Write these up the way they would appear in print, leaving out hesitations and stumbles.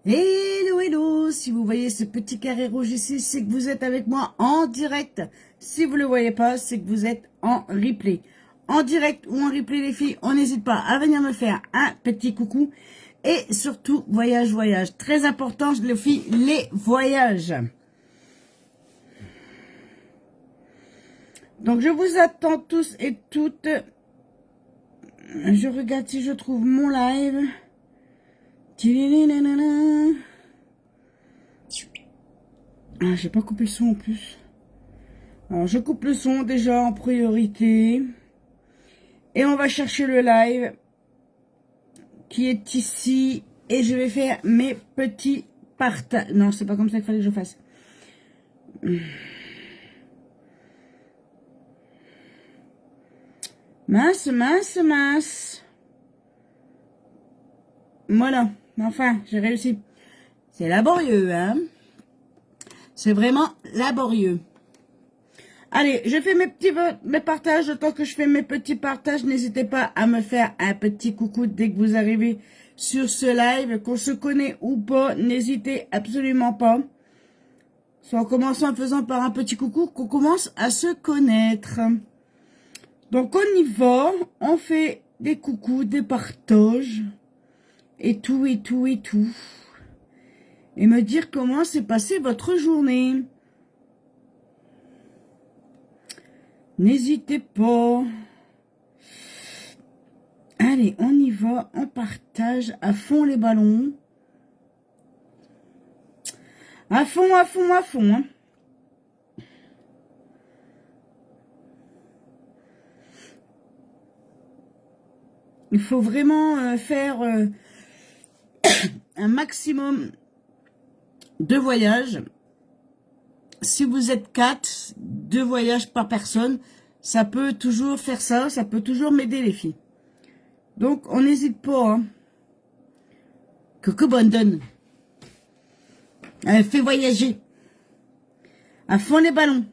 Hello, hello, si vous voyez ce petit carré rouge ici, c'est que vous êtes avec moi en direct. Si vous ne le voyez pas, c'est que vous êtes en replay. En direct ou en replay, les filles, on n'hésite pas à venir me faire un petit coucou. Et surtout, voyage, voyage. Très important, les filles, les voyages. Donc, je vous attends tous et toutes. Je regarde si je trouve mon live. Ah, j'ai pas coupé le son en plus. Alors, je coupe le son déjà en priorité. Et on va chercher le live qui est ici. Et je vais faire mes petits partages. Non, c'est pas comme ça qu'il fallait que je fasse. Mince, mince, mince. Voilà. Enfin, j'ai réussi. C'est laborieux, hein. C'est vraiment laborieux. Allez, je fais mes partages. Le temps que je fais mes petits partages, n'hésitez pas à me faire un petit coucou dès que vous arrivez sur ce live. Qu'on se connaît ou pas, n'hésitez absolument pas. Soit en commençant en faisant par un petit coucou, qu'on commence à se connaître. Donc on y va, on fait des coucous, des partages, et tout, et tout, et tout. Et me dire comment s'est passée votre journée. N'hésitez pas. Allez, on y va, on partage à fond les ballons. À fond, à fond, à fond. Hein. Il faut vraiment faire un maximum de voyages. Si vous êtes 4, 2 voyages par personne, ça peut toujours faire ça, ça peut toujours m'aider les filles. Donc, on n'hésite pas. Hein. Coucou Brandon. Fait voyager. À fond les ballons.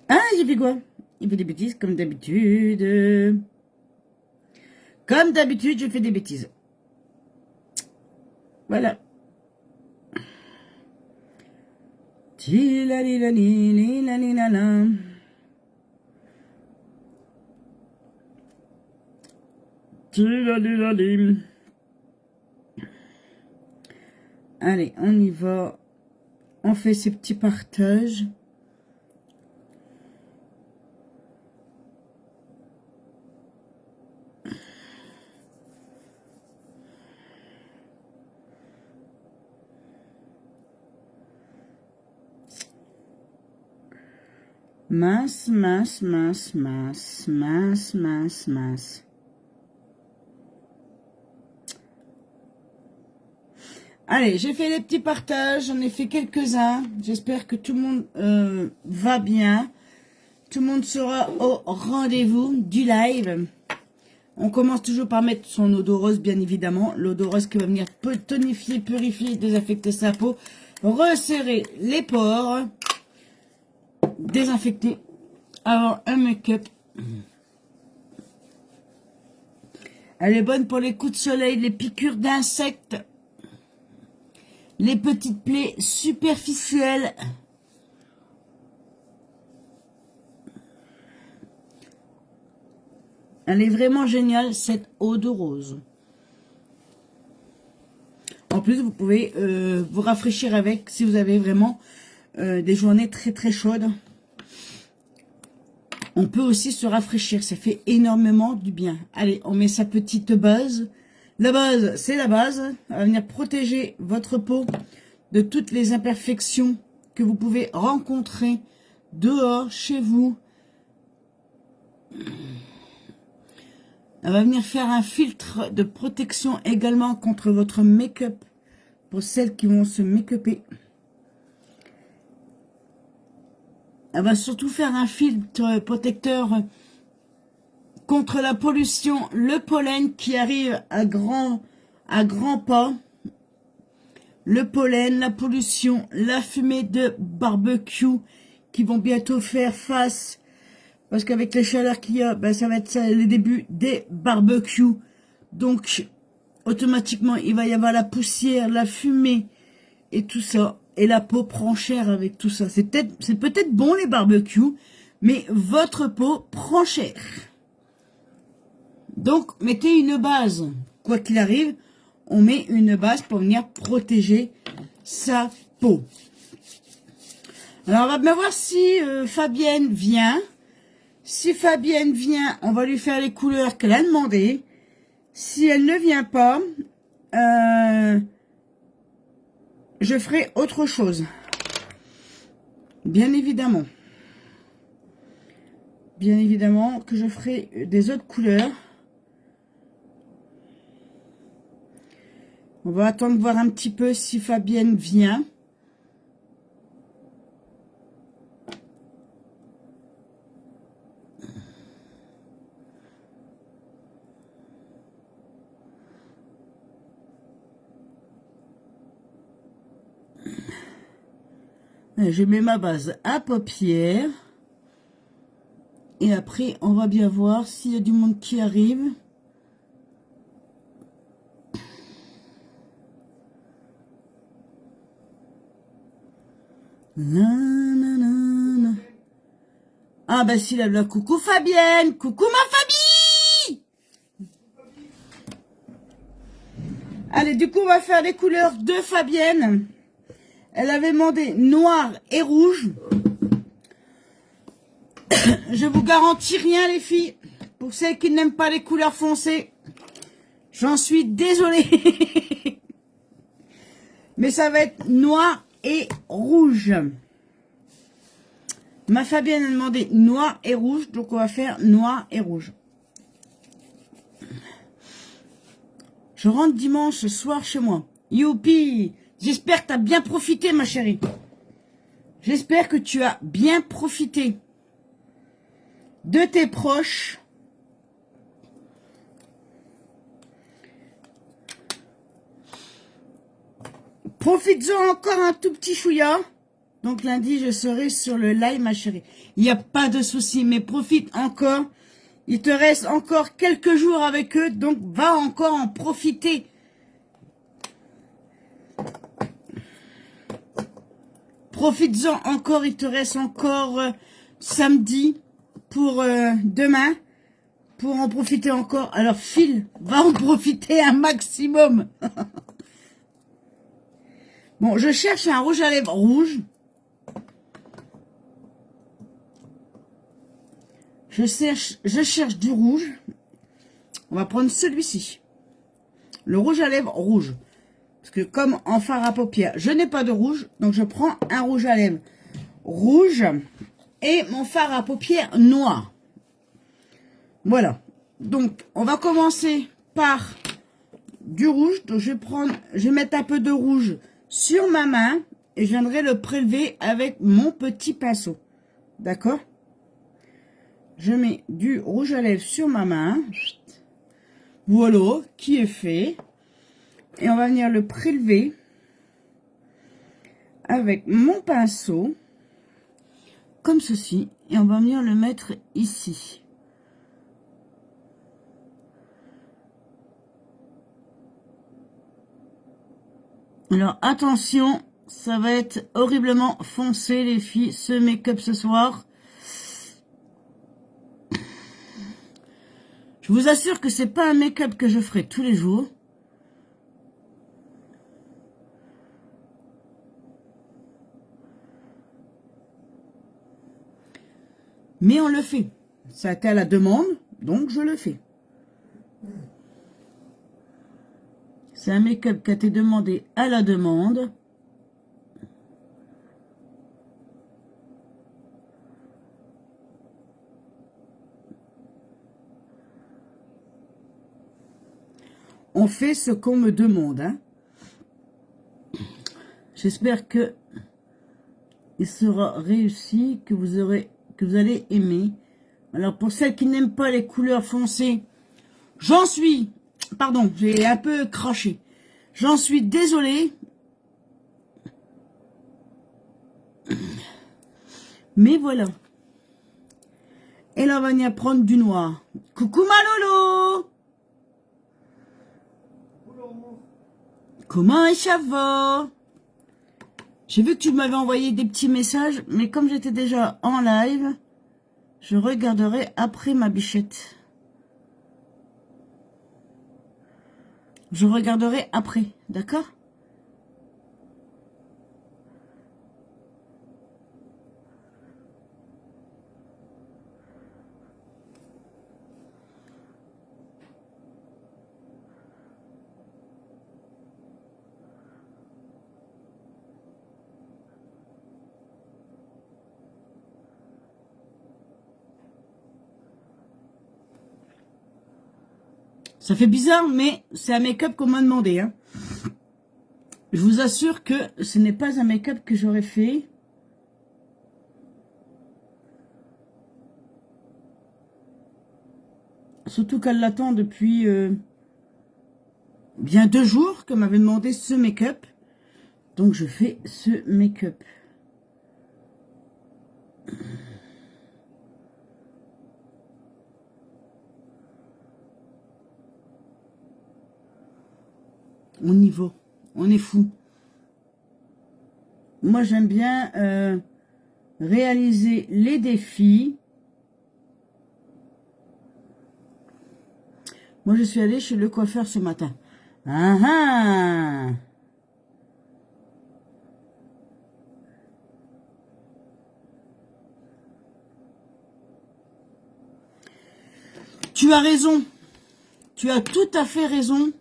Ah, j'ai fait quoi? Il fait des bêtises comme d'habitude. Comme d'habitude, je fais des bêtises. Voilà. Tilalilalilalilala. Tilalilali. Allez, on y va. On fait ces petits partages. Mince, mince, mince, mince, mince, mince, mince. Allez, j'ai fait les petits partages, j'en ai fait quelques-uns. J'espère que tout le monde va bien. Tout le monde sera au rendez-vous du live. On commence toujours par mettre son eau de rose, bien évidemment. L'eau de rose qui va venir tonifier, purifier, désinfecter sa peau. Resserrer les pores. Désinfecter. Avoir un make-up. Elle est bonne pour les coups de soleil, les piqûres d'insectes. Les petites plaies superficielles. Elle est vraiment géniale, cette eau de rose. En plus, vous pouvez vous rafraîchir avec si vous avez vraiment des journées très très chaudes. On peut aussi se rafraîchir, ça fait énormément du bien. Allez, on met sa petite base. La base, c'est la base. Elle va venir protéger votre peau de toutes les imperfections que vous pouvez rencontrer dehors, chez vous. Elle va venir faire un filtre de protection également contre votre make-up pour celles qui vont se make-upper. Elle va surtout faire un filtre protecteur contre la pollution, le pollen qui arrive à grands pas. Le pollen, la pollution, la fumée de barbecue qui vont bientôt faire face. Parce qu'avec les chaleurs qu'il y a, ben ça va être ça, le début des barbecues. Donc, automatiquement, il va y avoir la poussière, la fumée et tout ça. Et la peau prend cher avec tout ça. C'est peut-être bon les barbecues, mais votre peau prend cher. Donc, mettez une base. Quoi qu'il arrive, on met une base pour venir protéger sa peau. Alors, on va bien voir si Fabienne vient. Si Fabienne vient, on va lui faire les couleurs qu'elle a demandées. Si elle ne vient pas, je ferai autre chose. Bien évidemment. Bien évidemment que je ferai des autres couleurs. On va attendre de voir un petit peu si Fabienne vient. Je mets ma base à paupières. Et après, on va bien voir s'il y a du monde qui arrive. Nanana. Ah bah si, là, coucou Fabienne. Coucou ma Fabie. Allez, du coup, on va faire les couleurs de Fabienne. Elle avait demandé noir et rouge. Je vous garantis rien, les filles. Pour celles qui n'aiment pas les couleurs foncées, j'en suis désolée. Mais ça va être noir et rouge. Ma Fabienne a demandé noir et rouge, donc on va faire noir et rouge. Je rentre dimanche soir chez moi. Youpi! J'espère que tu as bien profité, ma chérie. J'espère que tu as bien profité de tes proches. Profites-en encore un tout petit chouïa. Donc lundi, je serai sur le live, ma chérie. Il n'y a pas de souci, mais profite encore. Il te reste encore quelques jours avec eux, donc va encore en profiter. Profites-en encore, il te reste encore samedi pour demain, pour en profiter encore. Alors file, va en profiter un maximum. Bon, je cherche un rouge à lèvres rouge. Je cherche du rouge. On va prendre celui-ci. Le rouge à lèvres rouge. Parce que comme en fard à paupières, je n'ai pas de rouge. Donc je prends un rouge à lèvres rouge. Et mon fard à paupières noir. Voilà. Donc on va commencer par du rouge. Donc je vais mettre un peu de rouge sur ma main. Et je viendrai le prélever avec mon petit pinceau. D'accord ? Je mets du rouge à lèvres sur ma main. Voilà, qui est fait. Et on va venir le prélever avec mon pinceau, comme ceci. Et on va venir le mettre ici. Alors, attention, ça va être horriblement foncé, les filles, ce make-up ce soir. Je vous assure que c'est pas un make-up que je ferai tous les jours. Mais on le fait. Ça a été à la demande, donc je le fais. C'est un make-up qui a été demandé à la demande. On fait ce qu'on me demande. Hein. J'espère que il sera réussi, que vous allez aimer. Alors pour celles qui n'aiment pas les couleurs foncées, pardon, j'ai un peu craché. J'en suis désolée. Mais voilà. Et là on va venir prendre du noir. Coucou ma Lolo. Comment ça va? J'ai vu que tu m'avais envoyé des petits messages, mais comme j'étais déjà en live, je regarderai après ma bichette. Je regarderai après, d'accord? Ça fait bizarre, mais c'est un make-up qu'on m'a demandé. Hein. Je vous assure que ce n'est pas un make-up que j'aurais fait. Surtout qu'elle l'attend depuis bien 2 jours qu'elle m'avait demandé ce make-up. Donc je fais ce make-up. On y va. On est fou. Moi, j'aime bien réaliser les défis. Moi, je suis allée chez le coiffeur ce matin. Ah ah! Tu as raison. Tu as tout à fait raison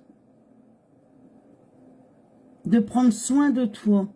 de prendre soin de toi.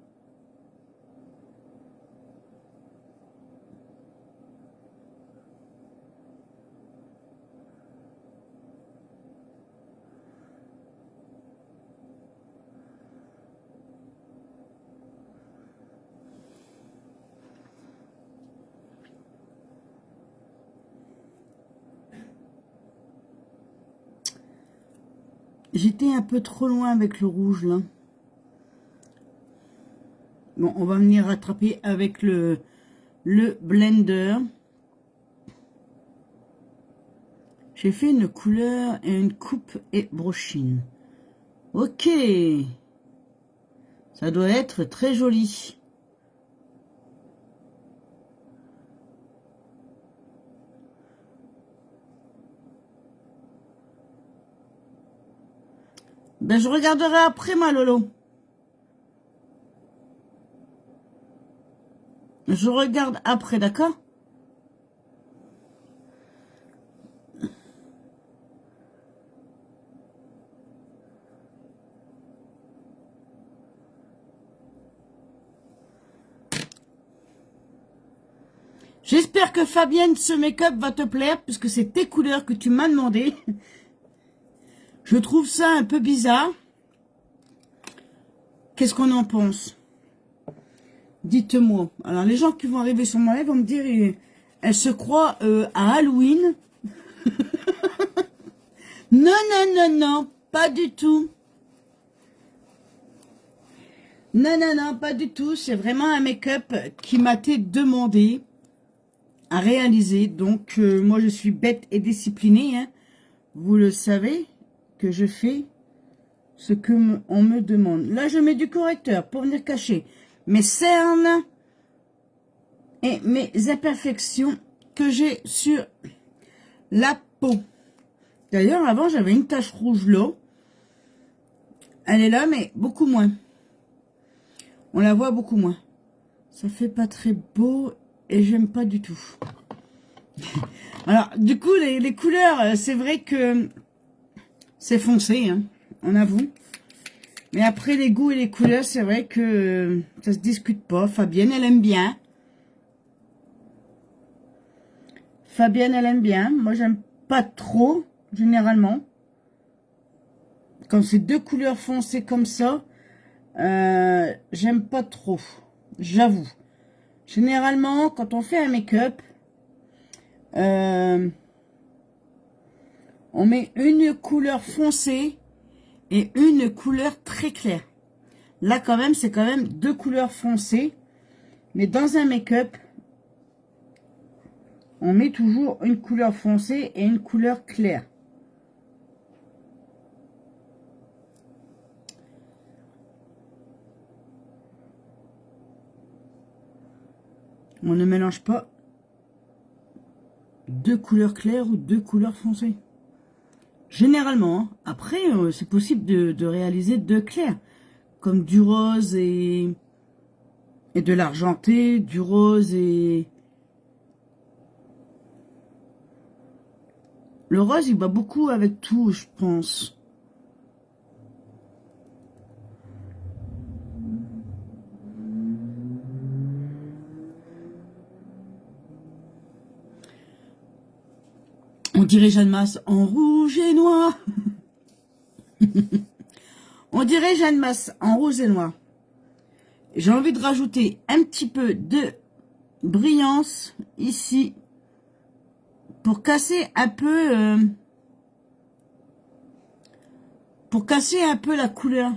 J'étais un peu trop loin avec le rouge, là. Bon, on va venir rattraper avec le blender. J'ai fait une couleur et une coupe et brochine. Ok. Ça doit être très joli. Ben, je regarderai après, ma Lolo. Je regarde après, d'accord? J'espère que Fabienne, ce make-up va te plaire, puisque c'est tes couleurs que tu m'as demandé. Je trouve ça un peu bizarre. Qu'est-ce qu'on en pense? Dites-moi. Alors, les gens qui vont arriver sur mon live vont me dire, elle se croit à Halloween. Non, non, non, non, pas du tout. Non, non, non, pas du tout. C'est vraiment un make-up qui m'a été demandé à réaliser. Donc, moi, je suis bête et disciplinée. Hein. Vous le savez que je fais ce que on me demande. Là, je mets du correcteur pour venir cacher mes cernes et mes imperfections que j'ai sur la peau. D'ailleurs, avant, j'avais une tache rouge là. Elle est là, mais beaucoup moins. On la voit beaucoup moins. Ça fait pas très beau et j'aime pas du tout. Alors, du coup, les couleurs, c'est vrai que c'est foncé, hein, on avoue. Mais après, les goûts et les couleurs, c'est vrai que ça se discute pas. Fabienne, elle aime bien. Fabienne, elle aime bien. Moi, j'aime pas trop, généralement. Quand c'est 2 couleurs foncées comme ça, j'aime pas trop. J'avoue. Généralement, quand on fait un make-up, on met une couleur foncée et une couleur très claire. Là, quand même, c'est quand même 2 couleurs foncées. Mais dans un make-up, on met toujours une couleur foncée et une couleur claire. On ne mélange pas deux couleurs claires ou deux couleurs foncées. Généralement, hein. Après, c'est possible de réaliser deux clairs. Comme du rose et de l'argenté, du rose et... Le rose, il va beaucoup avec tout, je pense. On dirait Jeanne Masse en rouge et noir. On dirait Jeanne Masse en rouge et noir. J'ai envie de rajouter un petit peu de brillance ici pour casser un peu la couleur.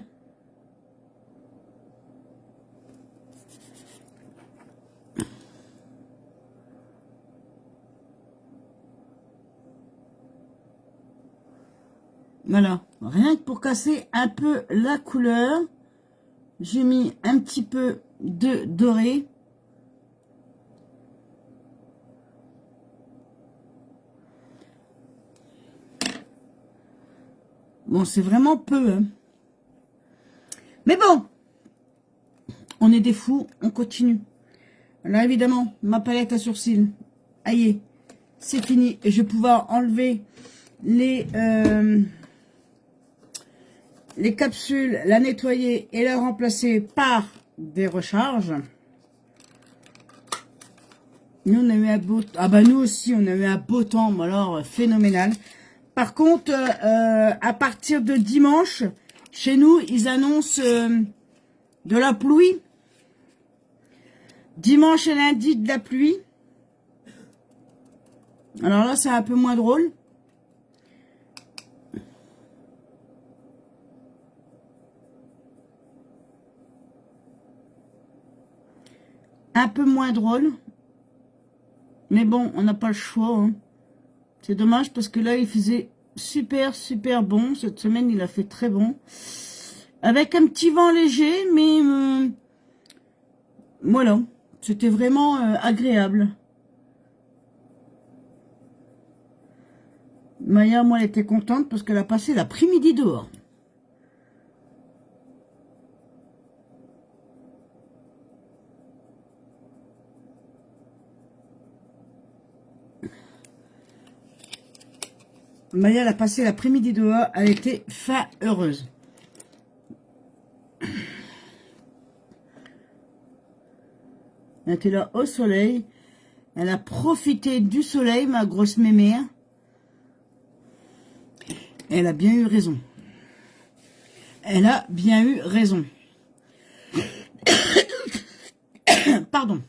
Voilà, rien que pour casser un peu la couleur, j'ai mis un petit peu de doré. Bon, c'est vraiment peu, hein. Mais bon, on est des fous, on continue. Alors évidemment, ma palette à sourcils, aïe, c'est fini. Et je vais pouvoir enlever les capsules, la nettoyer et la remplacer par des recharges. Nous, on a eu un beau... Ah bah nous aussi, on a eu un beau temps, alors phénoménal. Par contre, à partir de dimanche, chez nous, ils annoncent de la pluie. Dimanche et lundi, de la pluie. Alors là, c'est un peu moins drôle. Un peu moins drôle. Mais bon, on n'a pas le choix. Hein. C'est dommage parce que là, il faisait super, super bon. Cette semaine, il a fait très bon. Avec un petit vent léger, mais voilà. C'était vraiment agréable. Maya, moi, elle était contente parce qu'elle a passé l'après-midi dehors. Maya, elle a passé l'après-midi dehors. Elle était heureuse. Elle était là au soleil. Elle a profité du soleil, ma grosse mémère. Elle a bien eu raison. Elle a bien eu raison. Pardon.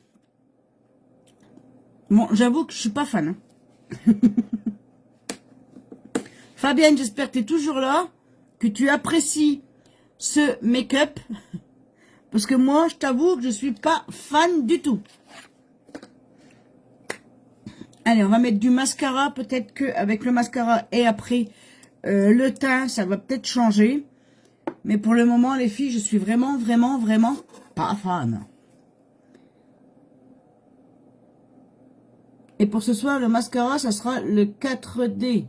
Bon, j'avoue que je suis pas fan. Hein. Fabienne, j'espère que tu es toujours là, que tu apprécies ce make-up. Parce que moi, je t'avoue que je suis pas fan du tout. Allez, on va mettre du mascara. Peut-être qu'avec le mascara et après le teint, ça va peut-être changer. Mais pour le moment, les filles, je suis vraiment, vraiment, vraiment pas fan. Et pour ce soir, le mascara, ça sera le 4D.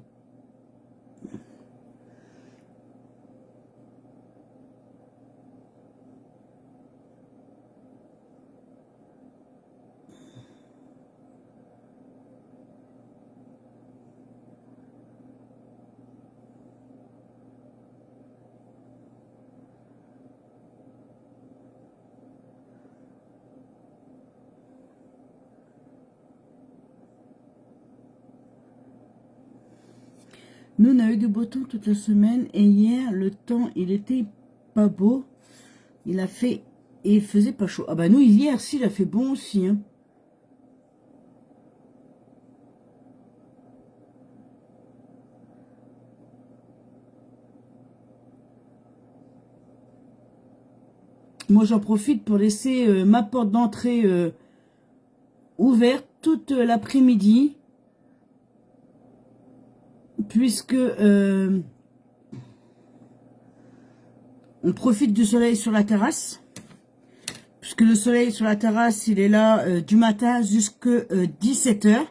Nous, on a eu du beau temps toute la semaine. Et hier, le temps, il était pas beau. Il faisait pas chaud. Ah bah nous, hier, si, il a fait bon aussi. Hein. Moi, j'en profite pour laisser ma porte d'entrée ouverte toute l'après-midi. Puisque on profite du soleil sur la terrasse. puisque le soleil sur la terrasse, il est là du matin jusqu'à 17 h.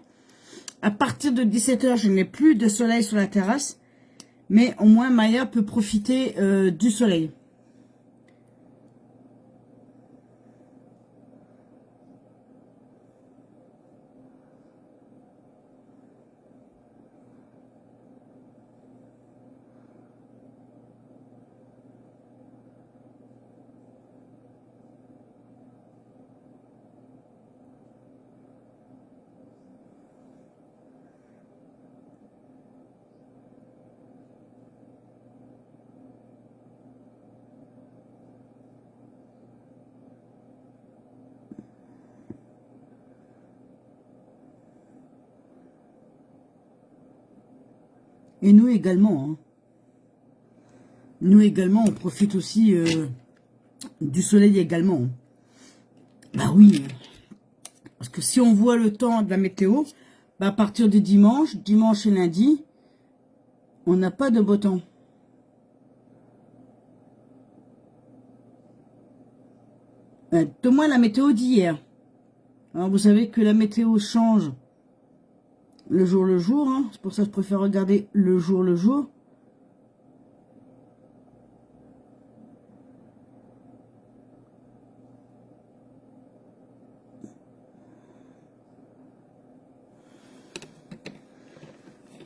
À partir de 17 h, je n'ai plus de soleil sur la terrasse, mais au moins Maya peut profiter du soleil. Et nous également, hein. Nous également, on profite aussi du soleil également. Bah oui, parce que si on voit le temps de la météo, bah à partir de dimanche et lundi, on n'a pas de beau temps. De moins la météo d'hier. Alors vous savez que la météo change le jour, hein. C'est pour ça que je préfère regarder le jour.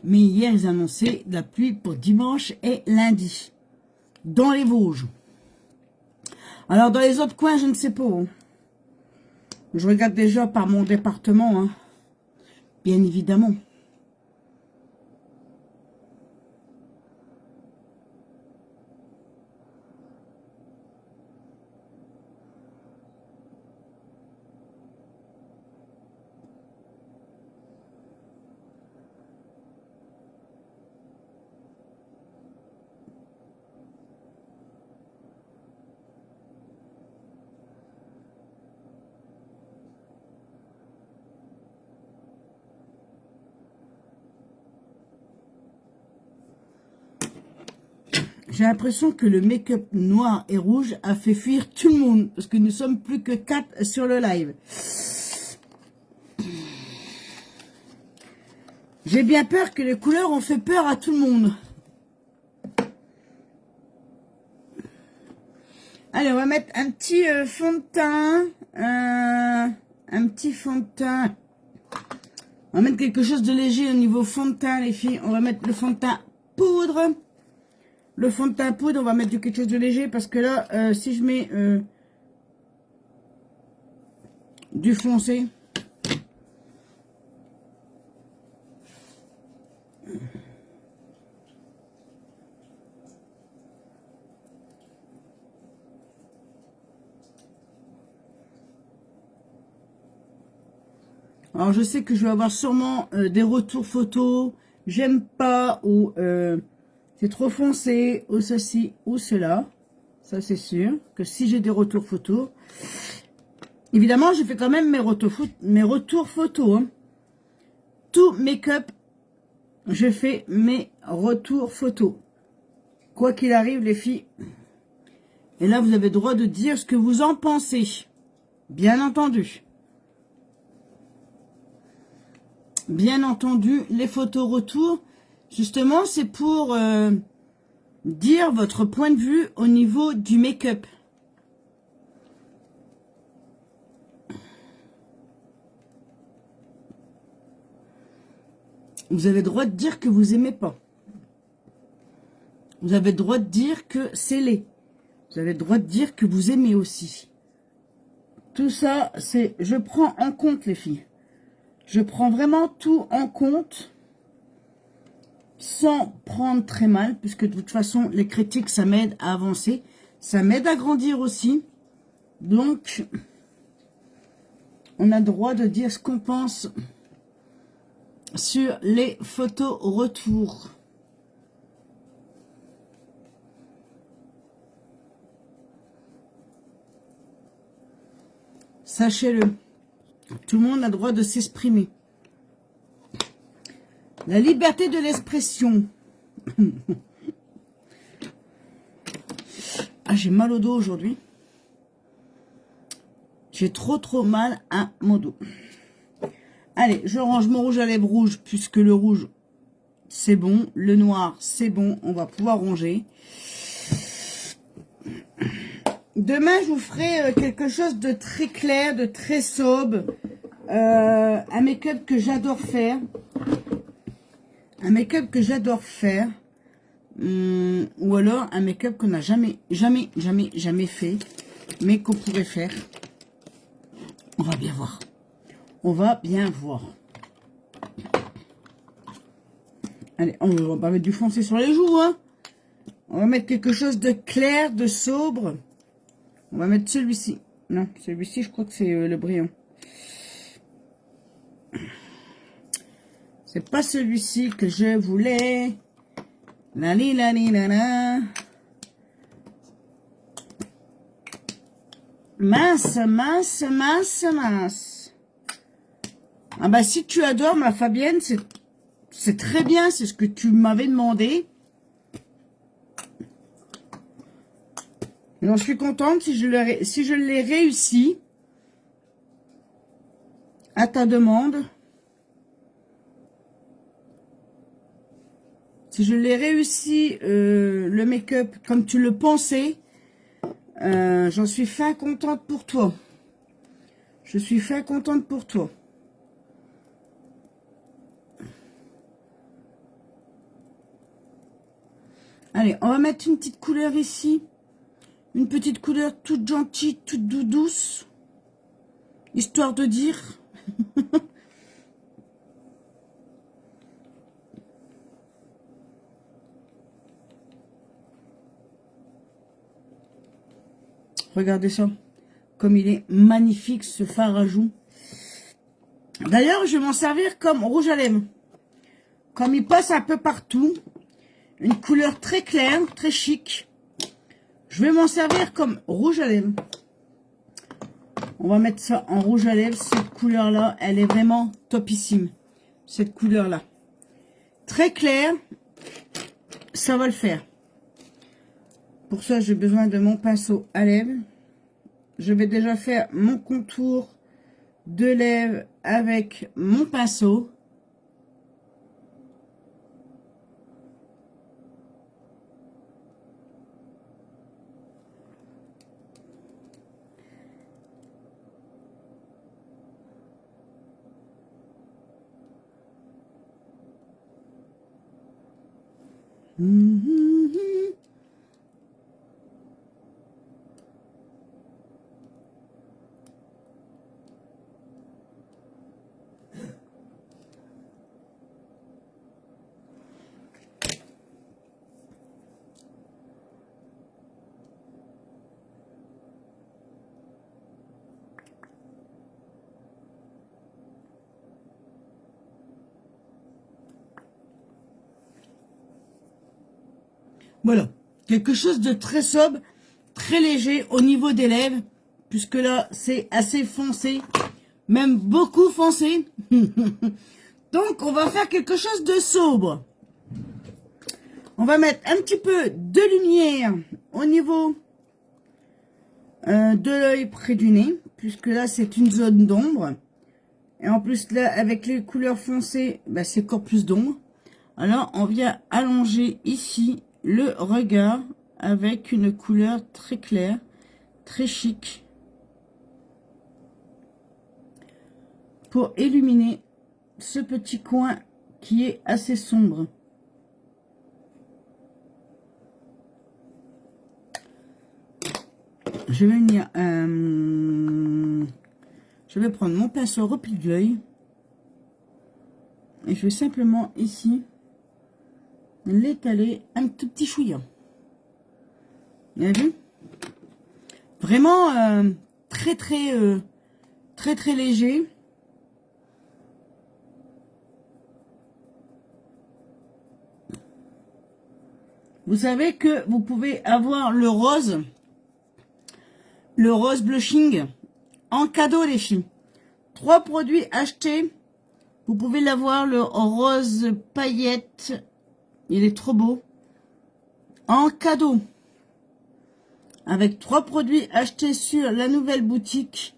Mais hier, ils annonçaient de la pluie pour dimanche et lundi. Dans les Vosges. Alors, dans les autres coins, je ne sais pas. Hein. Je regarde déjà par mon département. Hein. Bien évidemment. J'ai l'impression que le make-up noir et rouge a fait fuir tout le monde. Parce que nous sommes plus que 4 sur le live. J'ai bien peur que les couleurs ont fait peur à tout le monde. Allez, on va mettre un petit fond de teint. Un petit fond de teint. On va mettre quelque chose de léger au niveau fond de teint, les filles. On va mettre le fond de teint poudre. Le fond de teint poudre, on va mettre quelque chose de léger parce que là, si je mets du foncé, alors je sais que je vais avoir sûrement des retours photos, j'aime pas, ou c'est trop foncé, ou ceci, ou cela. Ça c'est sûr, que si j'ai des retours photos, évidemment je fais quand même mes retours photos. Hein. Tout make-up, je fais mes retours photos. Quoi qu'il arrive les filles. Et là vous avez le droit de dire ce que vous en pensez. Bien entendu. Bien entendu, les photos retour, justement, c'est pour dire votre point de vue au niveau du make-up. Vous avez le droit de dire que vous aimez pas. Vous avez le droit de dire que c'est laid. Vous avez le droit de dire que vous aimez aussi. Tout ça, c'est... Je prends en compte, les filles. Je prends vraiment tout en compte sans prendre très mal, puisque de toute façon, les critiques, ça m'aide à avancer. Ça m'aide à grandir aussi. Donc, on a le droit de dire ce qu'on pense sur les photos retour. Sachez-le. Tout le monde a le droit de s'exprimer. La liberté de l'expression. Ah, j'ai mal au dos aujourd'hui. J'ai trop mal à mon dos. Allez, je range mon rouge à lèvres rouge, puisque le rouge, c'est bon. Le noir, c'est bon. On va pouvoir ranger. Demain, je vous ferai quelque chose de très clair, de très sobre. Un make-up que j'adore faire. Un make-up que j'adore faire. Ou alors un make-up qu'on n'a jamais fait. Mais qu'on pourrait faire. On va bien voir. On va bien voir. Allez, on va pas mettre du foncé sur les joues, hein. On va mettre quelque chose de clair, de sobre. On va mettre celui-ci. Non, celui-ci, je crois que c'est le brillant. C'est pas celui-ci que je voulais. Lali, lali, lala. Mince. Ah bah si tu adores ma Fabienne, c'est très bien, c'est ce que tu m'avais demandé. J'en suis contente si je l'ai réussi à ta demande. Si je l'ai réussi, le make-up comme tu le pensais, j'en suis fin contente pour toi. Je suis fin contente pour toi. Allez, on va mettre une petite couleur ici. Une petite couleur toute gentille, toute douce. Histoire de dire. Regardez ça. Comme il est magnifique ce fard à joues. D'ailleurs, je vais m'en servir comme rouge à lèvres. Comme il passe un peu partout. Une couleur très claire, très chic. Je vais m'en servir comme rouge à lèvres. On va mettre ça en rouge à lèvres. Cette couleur-là, elle est vraiment topissime. Cette couleur-là. Très claire. Ça va le faire. Pour ça, j'ai besoin de mon pinceau à lèvres. Je vais déjà faire mon contour de lèvres avec mon pinceau. Voilà, quelque chose de très sobre, très léger au niveau des lèvres, puisque là, c'est assez foncé, même beaucoup foncé. Donc, on va faire quelque chose de sobre. On va mettre un petit peu de lumière au niveau de l'œil près du nez, puisque là, c'est une zone d'ombre. Et en plus, là, avec les couleurs foncées, bah, c'est encore plus d'ombre. Alors, on vient allonger ici le regard avec une couleur très claire, très chic, pour illuminer ce petit coin qui est assez sombre. Je vais venir, je vais prendre mon pinceau repli de l'œil et je vais simplement ici l'étaler un tout petit chouïa. Vous avez vu? Vraiment très léger. Vous savez que vous pouvez avoir le rose blushing en cadeau, les filles. 3 produits achetés. Vous pouvez l'avoir, le rose paillette. Il est trop beau. En cadeau. Avec 3 produits achetés sur la nouvelle boutique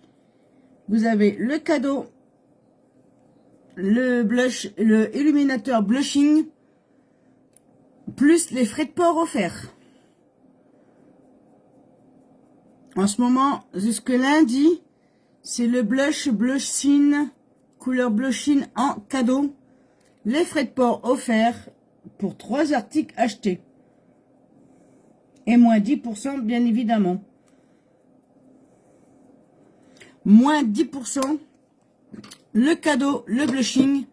vous avez le cadeau, le blush, le illuminateur blushing, plus les frais de port offerts. En ce moment, jusque lundi, c'est le blushing, couleur blushing en cadeau. Les frais de port offerts pour 3 articles achetés. Et moins 10% bien évidemment. Moins 10%, le cadeau, le blushing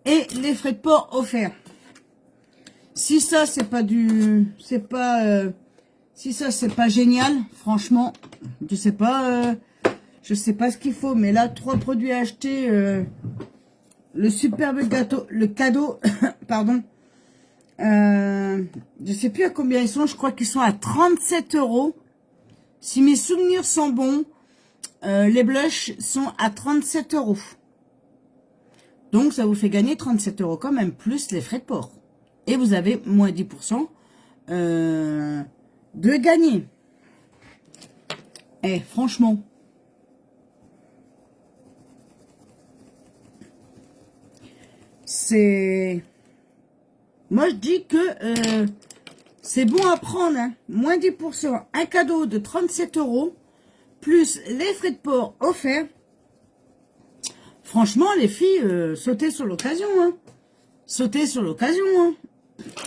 et les frais de port offerts. Si ça c'est pas si ça c'est pas génial, franchement, je sais pas ce qu'il faut, mais là 3 produits à acheter, le superbe gâteau, le cadeau, pardon, je sais plus à combien ils sont, je crois qu'ils sont à 37 €. Si mes souvenirs sont bons, les blushs sont à 37 €. Donc ça vous fait gagner 37 € quand même, plus les frais de port. Et vous avez moins 10% de gagner. Eh, franchement. C'est... Moi, je dis que c'est bon à prendre. Hein. Moins 10%. Un cadeau de 37 €, plus les frais de port offerts. Franchement, les filles, sautez sur l'occasion. Hein. Sautez sur l'occasion. Hein.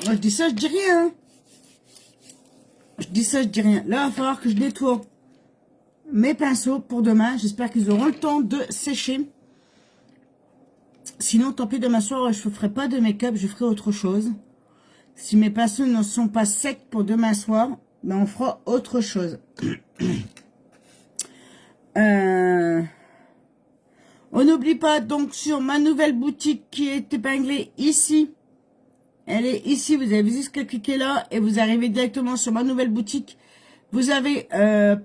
Moi, je dis ça, je dis rien. Hein. Je dis ça, je dis rien. Là, il va falloir que je nettoie mes pinceaux pour demain. J'espère qu'ils auront le temps de sécher. Sinon, tant pis, demain soir, je ne ferai pas de make-up, je ferai autre chose. Si mes pinceaux ne sont pas secs pour demain soir, ben on fera autre chose. On n'oublie pas donc sur ma nouvelle boutique qui est épinglée ici. Elle est ici, vous avez juste qu'à cliquer là et vous arrivez directement sur ma nouvelle boutique. Vous avez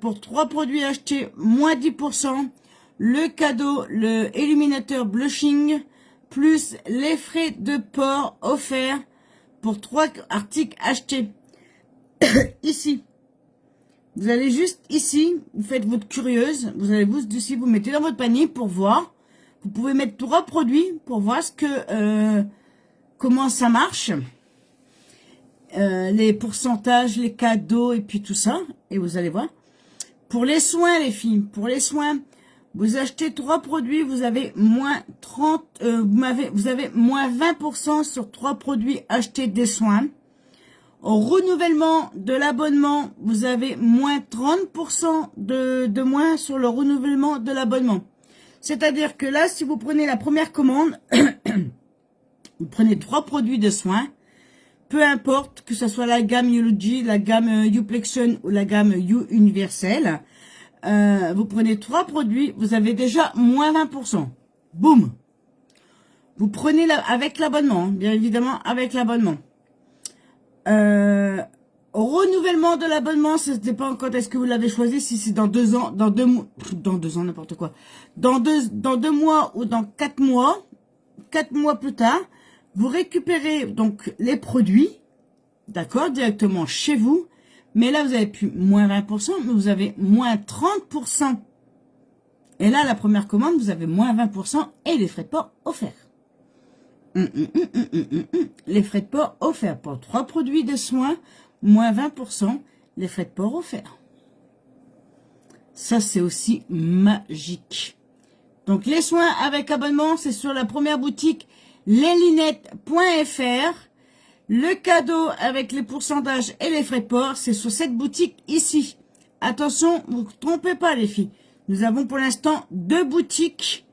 pour 3 produits achetés, moins 10%, le cadeau, le illuminateur blushing, plus les frais de port offerts pour 3 articles achetés. Ici. Vous allez juste ici, vous faites votre curieuse, vous allez vous ici, vous mettez dans votre panier pour voir. Vous pouvez mettre 3 produits pour voir ce que comment ça marche. Les pourcentages, les cadeaux et puis tout ça. Et vous allez voir. Pour les soins, les filles, pour les soins, vous achetez 3 produits, vous avez moins 30, vous avez moins 20% sur 3 produits achetés des soins. Au renouvellement de l'abonnement, vous avez moins 30% de moins sur le renouvellement de l'abonnement. C'est-à-dire que là, si vous prenez la première commande, vous prenez 3 produits de soins, peu importe que ce soit la gamme Eulogy, la gamme Euplexion ou la gamme You Universel, vous prenez 3 produits, vous avez déjà moins 20%. Boum. Vous prenez avec l'abonnement, bien évidemment avec l'abonnement. Au renouvellement de l'abonnement, ça dépend quand est-ce que vous l'avez choisi, si c'est dans 2 ans, dans 2 ans, n'importe quoi. Dans 2 mois ou dans 4 mois, 4 mois plus tard, vous récupérez donc les produits, d'accord, directement chez vous. Mais là, vous avez plus moins 20%, mais vous avez moins 30%. Et là, la première commande, vous avez moins 20% et les frais de port offerts. Les frais de port offerts pour 3 produits de soins, moins 20%, les frais de port offerts. Ça, c'est aussi magique. Donc, les soins avec abonnement, c'est sur la première boutique, leslinettes.fr. Le cadeau avec les pourcentages et les frais de port, c'est sur cette boutique ici. Attention, vous ne vous trompez pas les filles. Nous avons pour l'instant 2 boutiques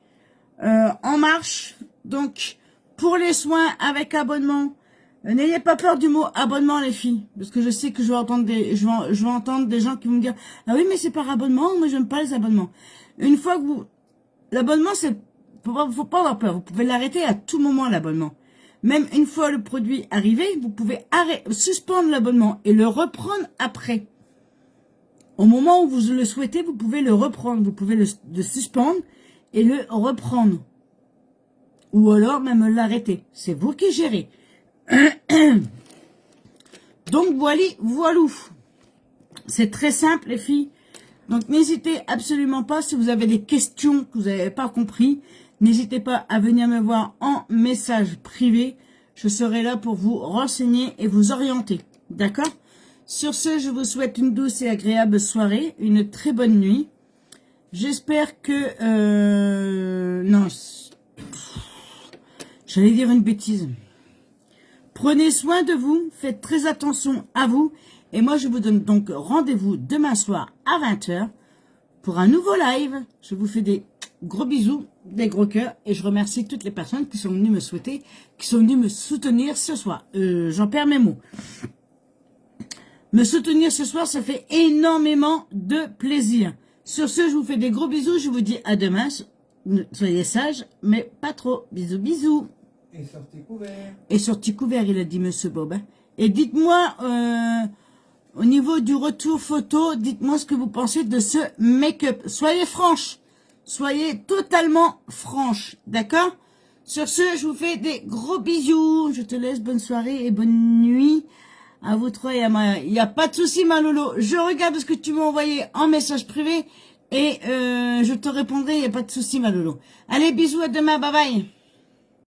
en marche. Donc, pour les soins avec abonnement, n'ayez pas peur du mot abonnement les filles. Parce que je sais que je vais entendre des gens qui vont me dire « Ah oui, mais c'est par abonnement, moi j'aime pas les abonnements. » Une fois que vous... L'abonnement, c'est... Faut pas avoir peur. Vous pouvez l'arrêter à tout moment, l'abonnement. Même une fois le produit arrivé, vous pouvez suspendre l'abonnement et le reprendre après. Au moment où vous le souhaitez, vous pouvez le reprendre. Vous pouvez le suspendre et le reprendre. Ou alors même l'arrêter. C'est vous qui gérez. Donc voilà. C'est très simple les filles. Donc, n'hésitez absolument pas, si vous avez des questions que vous n'avez pas compris, n'hésitez pas à venir me voir en message privé. Je serai là pour vous renseigner et vous orienter. D'accord? Sur ce, je vous souhaite une douce et agréable soirée, une très bonne nuit. J'espère que... non, j'allais dire une bêtise. Prenez soin de vous, faites très attention à vous. Et moi, je vous donne donc rendez-vous demain soir à 20 h pour un nouveau live. Je vous fais des gros bisous, des gros cœurs. Et je remercie toutes les personnes qui sont venues me souhaiter, qui sont venues me soutenir ce soir. J'en perds mes mots. Me soutenir ce soir, ça fait énormément de plaisir. Sur ce, je vous fais des gros bisous. Je vous dis à demain. Soyez sages, mais pas trop. Bisous, bisous. Et sortez couvert. Et sorti couvert, il a dit Monsieur Bob. Hein. Et dites-moi, au niveau du retour photo, dites-moi ce que vous pensez de ce make-up. Soyez franche. Soyez totalement franche. D'accord? Sur ce, je vous fais des gros bisous. Je te laisse. Bonne soirée et bonne nuit à vous trois et à moi. Il n'y a pas de souci, ma Lolo. Je regarde ce que tu m'as envoyé en message privé et je te répondrai. Il n'y a pas de souci, ma Lolo. Allez, bisous, à demain. Bye bye.